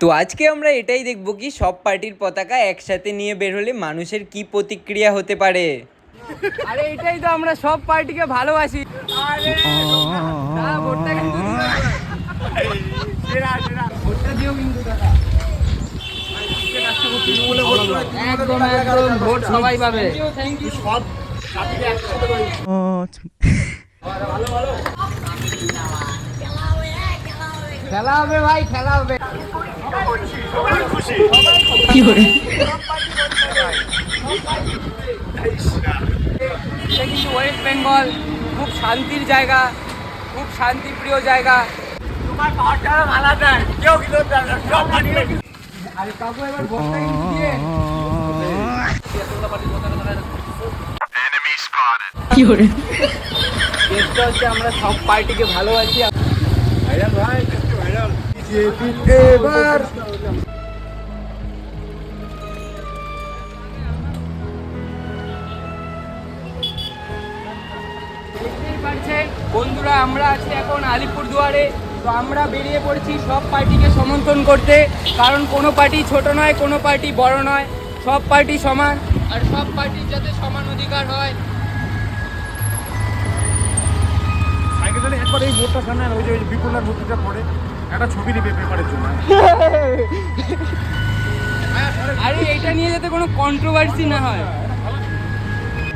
তো আজকে আমরা এটাই দেখবো কি সব পার্টির পতাকা একসাথে নিয়ে বের হলে মানুষের কি প্রতিক্রিয়া হতে পারে। আরে এটাই তো আমরা সব পার্টিকে ভালোবাসি। আরে দাদা ভোটটা কিন্তু ভোটটা দিও কিন্তু দাদা। একদম একদম ভোট সবাই পাবে। খেলা হবে ভাই, খেলা হবে। কি করে এটা কিন্তু ওয়েস্ট বেঙ্গল খুব শান্তির জায়গা, খুব শান্তিপ্রিয় জায়গা। তোমার পাওয়ারটা ভালো দেয় কেউ কিন্তু সব পার্টি। আরে কাকু এবার ভোটটা কিন্তু দিয়ে কি করে চেষ্টা হচ্ছে আমরা সব পার্টিকে ভালোবাসি। ভাইরাল ভাই ভাইরাল এবার বন্ধুরা আমরা আছি এখন আলিপুরদুয়ারে। তো আমরা বেরিয়ে পড়েছি সব পার্টিকে সমর্থন করতে, কারণ কোনো পার্টি ছোট নয়, কোনো পার্টি বড় নয়, সব পার্টি সমান, আর সব পার্টির যাতে সমান অধিকার হয়। একবার এই বোর্ডটা সামনে ওই যে বিপুলার মূর্তিটা পড়ে একটা ছবি নিবে পেপারের জন্য। আরে এটা নিয়ে যাতে কোনো কন্ট্রোভার্সি না হয়।